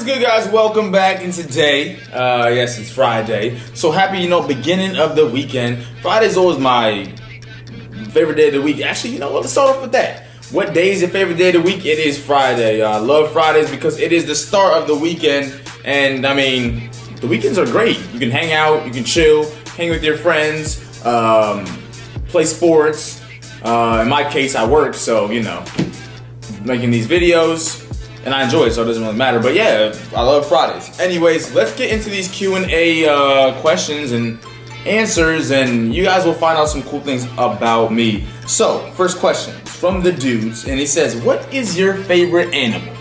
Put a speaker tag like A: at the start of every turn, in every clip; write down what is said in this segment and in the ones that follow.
A: is good, guys? Welcome back. And today, yes, it's Friday. So happy, beginning of the weekend. Friday's always my favorite day of the week. Actually, let's start off with that. What day is your favorite day of the week? It is Friday. I love Fridays because it is the start of the weekend. And the weekends are great. You can hang out, you can chill, hang with your friends, play sports. In my case, I work, so, making these videos. And I enjoy it, so it doesn't really matter. But yeah, I love Fridays. Anyways, let's get into these Q&A questions and answers, and you guys will find out some cool things about me. So, first question from the dudes, and he says, what is your favorite animal?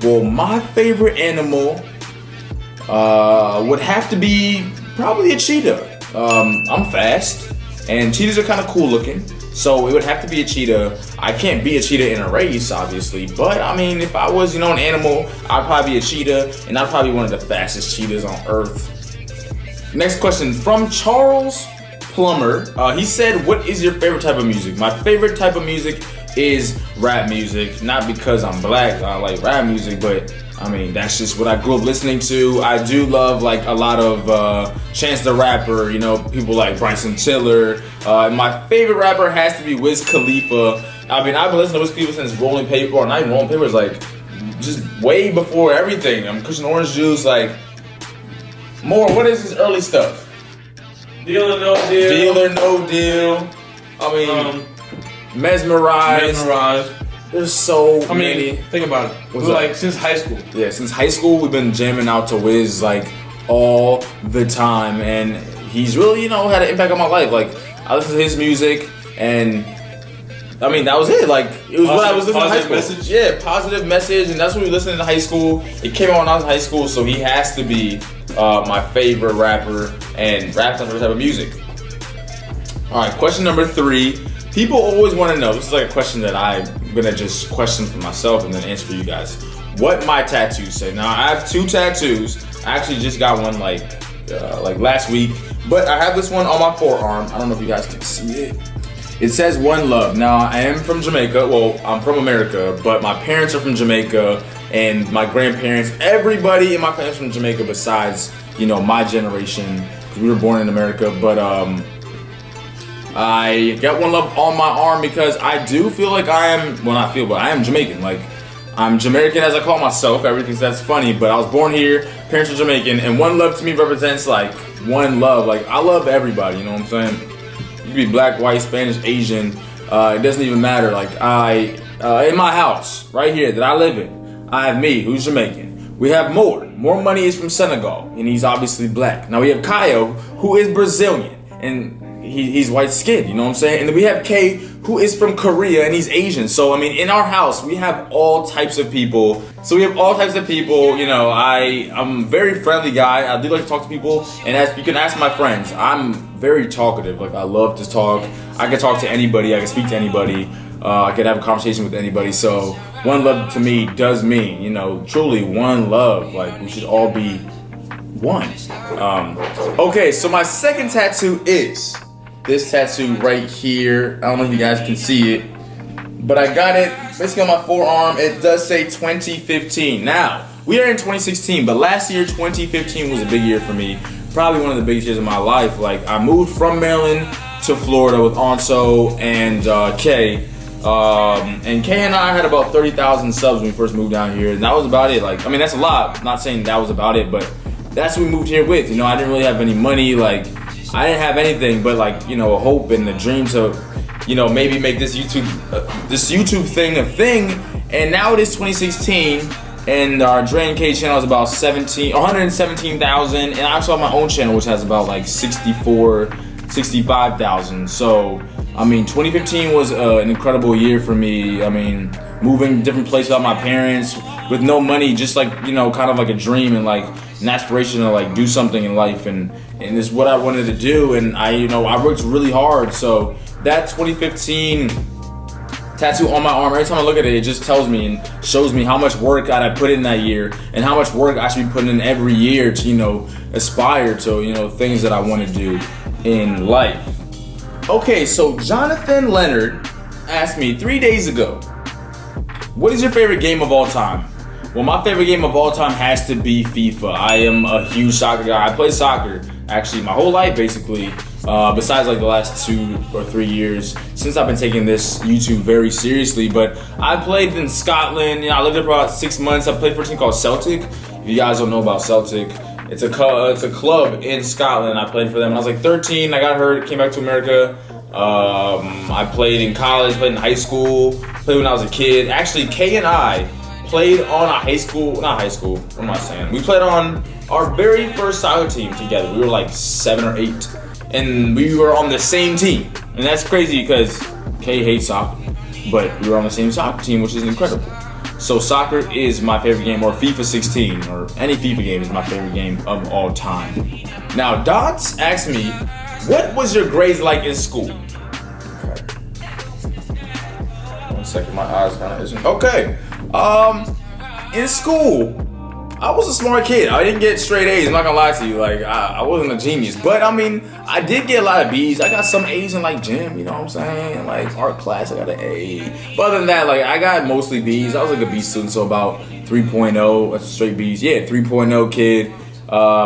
A: Well, my favorite animal would have to be probably a cheetah. I'm fast, and cheetahs are kind of cool looking. So it would have to be a cheetah. I can't be a cheetah in a race, obviously. But if I was, an animal, I'd probably be a cheetah. And I'd probably be one of the fastest cheetahs on earth. Next question from Charles Plummer. He said, what is your favorite type of music? My favorite type of music is rap music. Not because I'm black, I like rap music, but that's just what I grew up listening to. I do love a lot of Chance the Rapper, people like Bryson Tiller. My favorite rapper has to be Wiz Khalifa. I've been listening to Wiz Khalifa since Rolling Paper, or not even Rolling Paper, just way before everything. I'm Cushion Orange Juice, more. What is his early stuff?
B: Deal or No Deal.
A: Deal or No Deal. Mesmerized. There's so many.
B: Think about it. Since high school.
A: Yeah, since high school, we've been jamming out to Wiz all the time, and he's really had an impact on my life. I listen to his music, and that was it. It was what I was listening to in high school.
B: Message.
A: Yeah, positive message, and that's what we listened to in high school. It came out when I was in high school, so he has to be my favorite rapper, and rap's my favorite type of music. All right, question number 3. People always want to know. This is a question that I'm gonna just question for myself and then answer for you guys. What my tattoos say. Now I have 2 tattoos. I actually just got one last week, but I have this one on my forearm. I don't know if you guys can see it. It says One Love. Now I am from Jamaica. Well, I'm from America, but my parents are from Jamaica, and my grandparents. Everybody in my family's from Jamaica besides my generation, because we were born in America. But I got One Love on my arm because I do feel like I am Jamaican. I'm Jamaican as I call myself. Everything thinks that's funny, but I was born here, parents are Jamaican, and One Love to me represents one love. I love everybody, you know what I'm saying? You can be black, white, Spanish, Asian, it doesn't even matter. In my house, right here that I live in, I have me, who's Jamaican. We have More Money is from Senegal, and he's obviously black. Now we have Kayo, who is Brazilian, and he's white skinned, you know what I'm saying? And then we have Kay, who is from Korea, and he's Asian. So, in our house, we have all types of people. I'm a very friendly guy. I do like to talk to people. And as you can ask my friends, I'm very talkative. I love to talk. I can talk to anybody. I can speak to anybody. I could have a conversation with anybody. So, One Love to me does mean, truly one love. We should all be one. Okay, so my second tattoo is this tattoo right here. I don't know if you guys can see it, but I got it basically on my forearm. It does say 2015. Now, we are in 2016, but last year, 2015, was a big year for me. Probably one of the biggest years of my life. I moved from Maryland to Florida with Onso and Kay. And Kay and I had about 30,000 subs when we first moved down here, and that was about it. That's a lot. I'm not saying that was about it, but that's what we moved here with. I didn't really have any money. I didn't have anything but a hope and the dream to, maybe make this YouTube thing a thing. And now it is 2016, and our Dre and K channel is about 117,000, and I also have my own channel which has about 65,000. So 2015 was an incredible year for me. Moving different places without my parents, with no money, just kind of a dream and an aspiration to do something in life, and it's what I wanted to do, and I worked really hard. So that 2015 tattoo on my arm, every time I look at it, it just tells me and shows me how much work I put in that year, and how much work I should be putting in every year to aspire to things that I want to do in life. Okay, so Jonathan Leonard asked me 3 days ago, what is your favorite game of all time? Well, my favorite game of all time has to be FIFA. I am a huge soccer guy. I play soccer actually my whole life, basically. Besides like the last 2 or 3 years since I've been taking this YouTube very seriously. But I played in Scotland. I lived there for about 6 months. I played for a team called Celtic. If you guys don't know about Celtic, it's a club in Scotland. I played for them when I was like 13. I got hurt, came back to America. I played in college, played in high school, played when I was a kid. Actually, Kay and I played on a what am I saying? We played on our very first soccer team together. We were like 7 or 8. And we were on the same team. And that's crazy because Kay hates soccer. But we were on the same soccer team, which is incredible. So soccer is my favorite game, or FIFA 16, or any FIFA game is my favorite game of all time. Now, Dots asked me, what was your grades like in school? Okay. 1 second, my eyes kind of itching. Okay. In school, I was a smart kid. I didn't get straight A's. I'm not gonna lie to you. Like I wasn't a genius, but I mean, I did get a lot of B's. I got some A's in like gym. You know what I'm saying? Like art class, I got an A. But other than that, like I got mostly B's. I was like a B student, so about 3.0. That's straight B's. Yeah, 3.0 kid.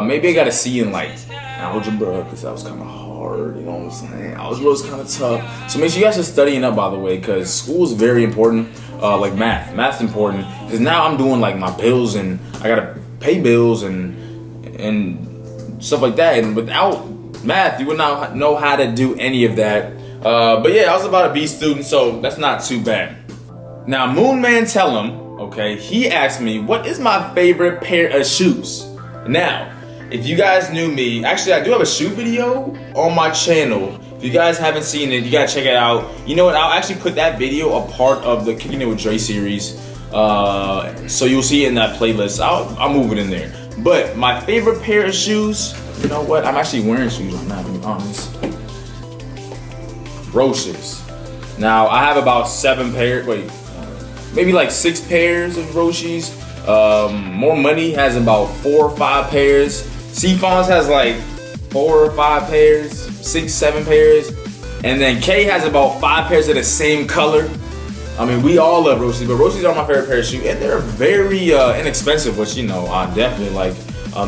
A: Maybe I got a C in like algebra because that was kind of hard. You know what I'm saying? Algebra was kind of tough. So make sure you guys are studying up, by the way, because school is very important. Like math. Math's important because now I'm doing like my bills and I gotta pay bills and stuff like that. And without math, you would not know how to do any of that. But yeah, I was about a B student, so that's not too bad. Now, Moonman Tell him, okay, he asked me, what is my favorite pair of shoes? Now, if you guys knew me, actually I do have a shoe video on my channel. If you guys haven't seen it, you gotta check it out. You know what, I'll actually put that video a part of the Kicking It With Dre series. So you'll see it in that playlist. I'll move it in there. But my favorite pair of shoes, you know what? I'm actually wearing shoes right now, to be honest. Roches. Now, I have about 7 pairs, maybe like 6 pairs of Roches. More Money has about 4 or 5 pairs. Seafons has like 4 or 5 pairs, 6, 7 pairs. And then K has about 5 pairs of the same color. I mean, we all love Roches, but Roches are my favorite pair of shoes. And they're very inexpensive, which, you know, I definitely like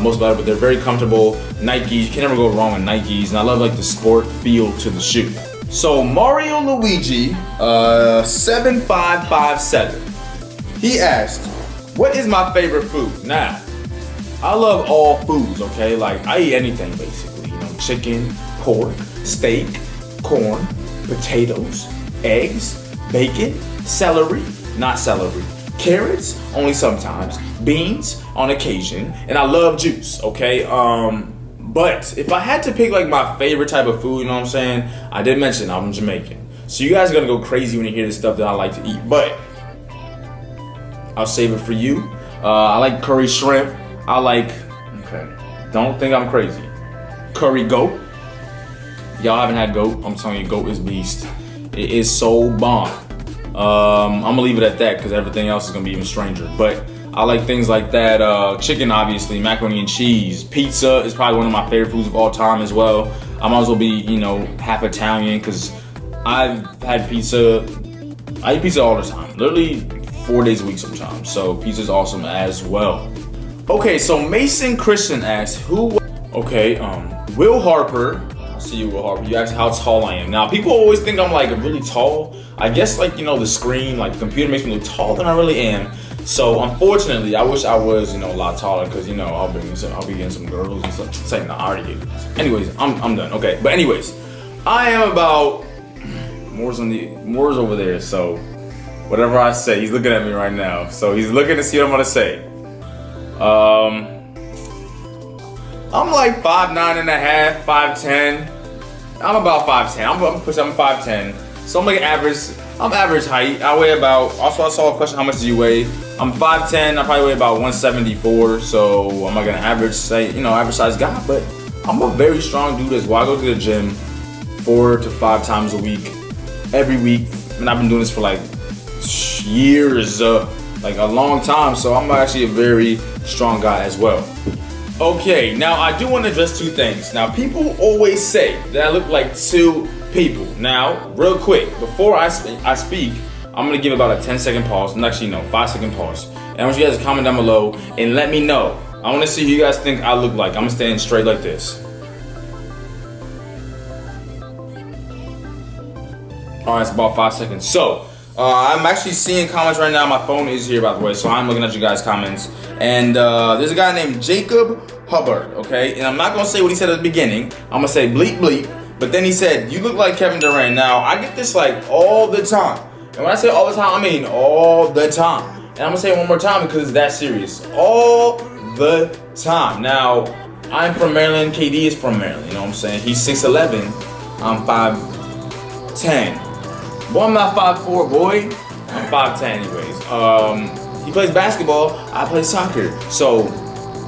A: most about it, but they're very comfortable. Nikes, you can never go wrong with Nikes. And I love like the sport feel to the shoe. So Mario Luigi, 7557, he asked, what is my favorite food? Now, I love all foods, okay? Like, I eat anything, basically. You know, chicken, pork, steak, corn, potatoes, eggs, bacon, celery, not celery, carrots, only sometimes, beans, on occasion, and I love juice, okay? But if I had to pick, like, my favorite type of food, you know what I'm saying? I did mention I'm Jamaican. So you guys are gonna go crazy when you hear the stuff that I like to eat, but I'll save it for you. I like curry shrimp. I like, okay, don't think I'm crazy, curry goat. Y'all haven't had goat, I'm telling you, goat is beast. It is so bomb. I'm gonna leave it at that because everything else is gonna be even stranger. But I like things like that. Chicken, obviously, macaroni and cheese. Pizza is probably one of my favorite foods of all time as well. I might as well be, you know, half Italian because I've had pizza. I eat pizza all the time, literally 4 days a week sometimes. So pizza's awesome as well. Okay, so Mason Christian asks, Will Harper. I see you, Will Harper. You asked how tall I am. Now, people always think I'm like really tall. I guess like, you know, the screen, like the computer makes me look taller than I really am. So unfortunately, I wish I was, you know, a lot taller because, you know, I'll be getting some girls and stuff. Saying I already did. Anyways, I'm done. Okay, but anyways, I am about Moore's over there. So whatever I say, he's looking at me right now. So he's looking to see what I'm gonna say. I'm like 5'9.5", 5'10". I'm about 5'10". I'm 5'10". So I'm like I'm average height. I weigh about, also I saw a question, how much do you weigh? I'm 5'10", I probably weigh about 174, so I'm like an average size guy, but I'm a very strong dude as well. I go to the gym 4 to 5 times a week, every week, and I've been doing this for like years, like a long time, so I'm actually a very strong guy as well. Okay, now I do want to address 2 things. Now, people always say that I look like 2 people. Now, real quick, before I speak, I'm gonna give about a 10-second pause, and actually no, 5-second pause. And I want you guys to comment down below and let me know. I want to see who you guys think I look like. I'm gonna stand straight like this. All right, it's about 5 seconds. So, I'm actually seeing comments right now. My phone is here, by the way, so I'm looking at you guys' comments. And there's a guy named Jacob Hubbard, okay? And I'm not gonna say what he said at the beginning. I'm gonna say bleep bleep. But then he said, you look like Kevin Durant. Now, I get this like all the time. And when I say all the time, I mean all the time. And I'm gonna say it one more time because it's that serious. All the time. Now, I'm from Maryland. KD is from Maryland, you know what I'm saying? He's 6'11". I'm 5'10". Boy, I'm not 5'4", boy. I'm 5'10", anyways. He plays basketball. I play soccer. So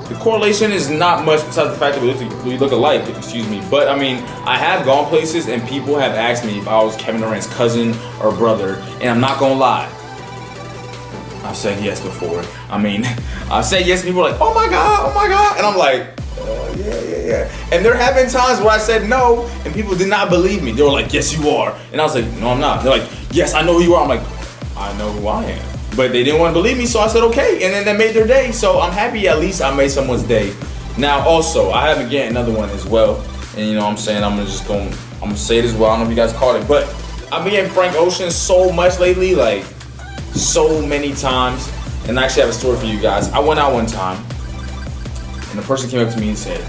A: the correlation is not much besides the fact that we look alike, excuse me. But I mean, I have gone places and people have asked me if I was Kevin Durant's cousin or brother, and I'm not gonna lie, I've said yes before. I mean, I've said yes, and people are like, oh my god, and I'm like, yeah. And there have been times where I said no, and people did not believe me. They were like, yes, you are. And I was like, no, I'm not. They're like, yes, I know who you are. I'm like, I know who I am. But they didn't want to believe me, so I said, okay. And then that made their day. So I'm happy at least I made someone's day. Now, also, I have, again, another one as well. And you know what I'm saying? I'm gonna say it as well. I don't know if you guys caught it. But I've been getting Frank Ocean so much lately, like, so many times. And I actually have a story for you guys. I went out one time, and the person came up to me and said,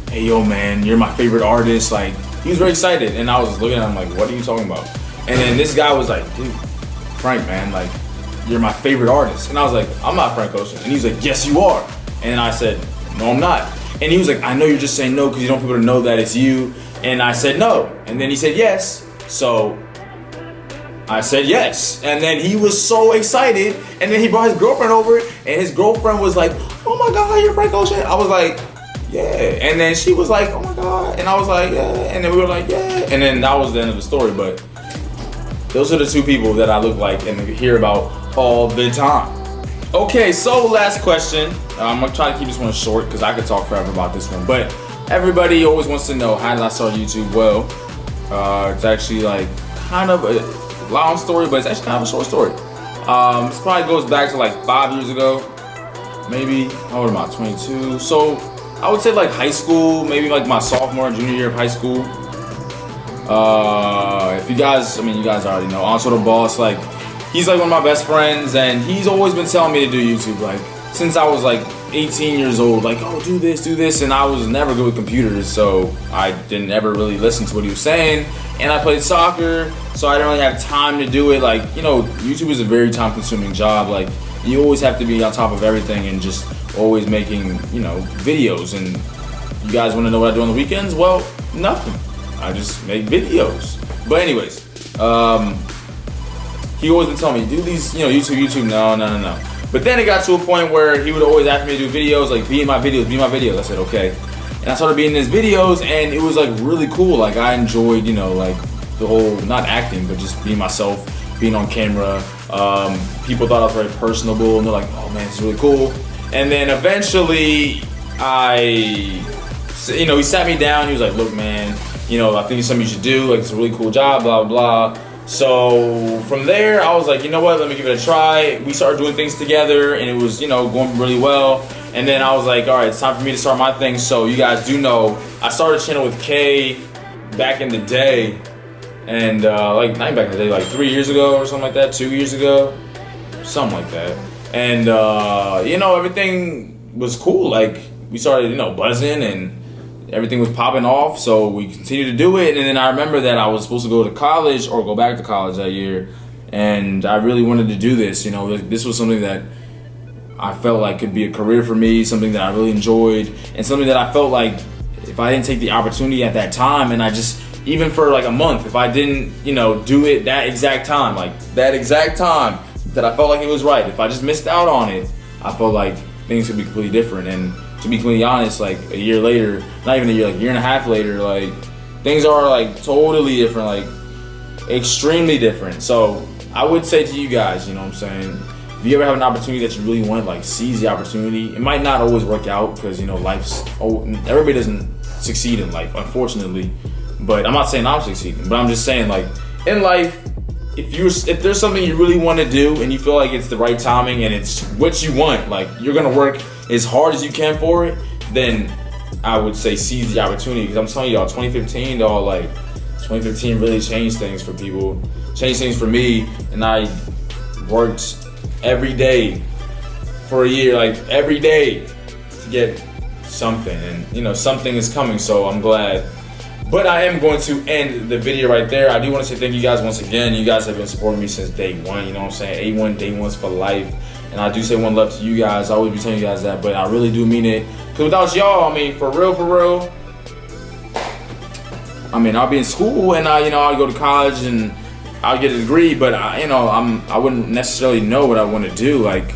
A: hey, yo, man, you're my favorite artist. Like, he was very excited. And I was looking at him like, what are you talking about? And then this guy was like, dude, Frank, man, like, you're my favorite artist. And I was like, I'm not Frank Ocean. And he's like, yes, you are. And I said, no, I'm not. And he was like, I know you're just saying no because you don't want people to know that it's you. And I said no. And then he said yes. So I said yes. And then he was so excited. And then he brought his girlfriend over. And his girlfriend was like, oh my God, you're Frank Ocean. I was like, yeah. And then she was like, oh my God. And I was like, yeah. And then we were like, yeah. And then that was the end of the story. But those are the two people that I look like and hear about all the time. Okay, so last question. I'm gonna try to keep this one short because I could talk forever about this one. But everybody always wants to know, how did I start YouTube? Well, it's actually like kind of a long story, but it's actually kind of a short story. This probably goes back to like 5 years ago, maybe. How old am I? 22. So I would say like high school, maybe like my sophomore and junior year of high school. If you guys, I mean, you guys already know, Also the Boss, like, he's like one of my best friends, and he's always been telling me to do YouTube, like, since I was like 18 years old, like, oh, do this, and I was never good with computers, so I didn't ever really listen to what he was saying, and I played soccer, so I didn't really have time to do it. Like, you know, YouTube is a very time-consuming job. Like, you always have to be on top of everything and just always making, you know, videos. And you guys want to know what I do on the weekends? Well, nothing. I just make videos. But anyways, he always been telling me, do these, you know, YouTube, no. But then it got to a point where he would always ask me to do videos, like, be in my videos. I said, okay. And I started being in his videos, and it was like really cool. Like, I enjoyed, you know, like the whole, not acting, but just being myself, being on camera. People thought I was very personable, and they're like, oh man, it's really cool. And then eventually you know, he sat me down, he was like, look, man, you know, I think it's something you should do, like, it's a really cool job, blah, blah. So from there, I was like, you know what, let me give it a try. We started doing things together, and it was, you know, going really well. And then I was like, all right, it's time for me to start my thing. So you guys do know, I started a channel with Kay back in the day. And like, not even back in the day, like 3 years ago or something like that, 2 years ago, something like that. And, you know, everything was cool. Like, we started, you know, buzzing, and everything was popping off, so we continued to do it. And then I remember that I was supposed to go to college or go back to college that year, and I really wanted to do this. You know, this was something that I felt like could be a career for me, something that I really enjoyed, and something that I felt like if I didn't take the opportunity at that time, and I just, even for like a month, if I didn't, you know, do it that exact time, like that exact time that I felt like it was right, if I just missed out on it, I felt like things could be completely different. And to be completely honest, like a year later, not even a year, like a year and a half later, like things are like totally different, like extremely different. So I would say to you guys, you know what I'm saying, if you ever have an opportunity that you really want, like, seize the opportunity. It might not always work out because, you know, everybody doesn't succeed in life, unfortunately. But I'm not saying I'm succeeding, but I'm just saying, like, in life, if there's something you really want to do and you feel like it's the right timing and it's what you want, like you're gonna work as hard as you can for it, then I would say seize the opportunity. Because I'm telling y'all, 2015, dog, like 2015 really changed things for people, changed things for me, and I worked every day for a year, like every day to get something, and something is coming, so I'm glad. But I am going to end the video right there. I do want to say thank you guys once again. You guys have been supporting me since day one. You know what I'm saying? A1, day one's for life. And I do say one love to you guys. I always be telling you guys that, but I really do mean it. Because without y'all, I mean, for real, I mean, I'll be in school and I'll go to college and I'll get a degree, but I wouldn't necessarily know what I want to do. Like,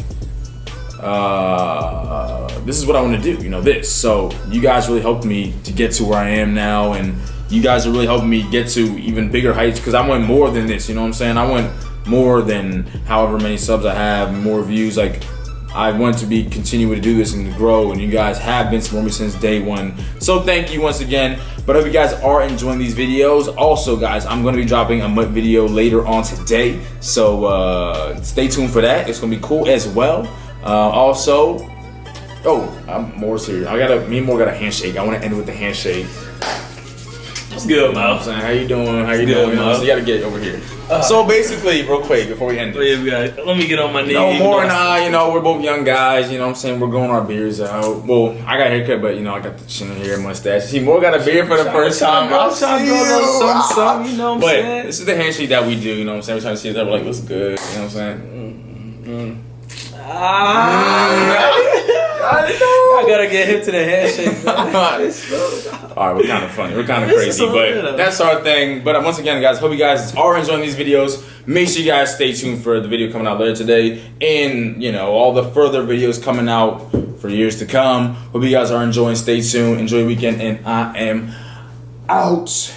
A: this is what I want to do, this. So you guys really helped me to get to where I am now, and you guys are really helping me get to even bigger heights, because I want more than this, you know what I'm saying? I want more than however many subs I have, more views. Like, I want to be continuing to do this and to grow, and you guys have been supporting me since day one. So thank you once again. But I hope you guys are enjoying these videos. Also, guys, I'm going to be dropping a MUT video later on today, so stay tuned for that. It's going to be cool as well. Also, I'm more serious. Me and Moore got a handshake. I want to end with the handshake.
B: What's good, Mo?
A: How you doing? So you gotta get over here. So basically, real quick before we end it.
B: Let me get on my knees.
A: Moore and I, we're both young guys. You know what I'm saying? We're growing our beards out. Well, I got a haircut, but I got the chin hair, mustache. See, Moore got a beard for the first time.
B: I'm trying to grow a little something, you know what I'm saying?
A: But this is the handshake that we do. You know what I'm saying? We're trying to see if that we're like, what's good? You know what I'm saying?
B: I gotta get hip to the handshake.
A: Alright, we're kind of funny. We're kind of crazy, but that's our thing. But once again, guys, hope you guys are enjoying these videos. Make sure you guys stay tuned for the video coming out later today, and all the further videos coming out for years to come. Hope you guys are enjoying. Stay tuned. Enjoy your weekend, and I am out.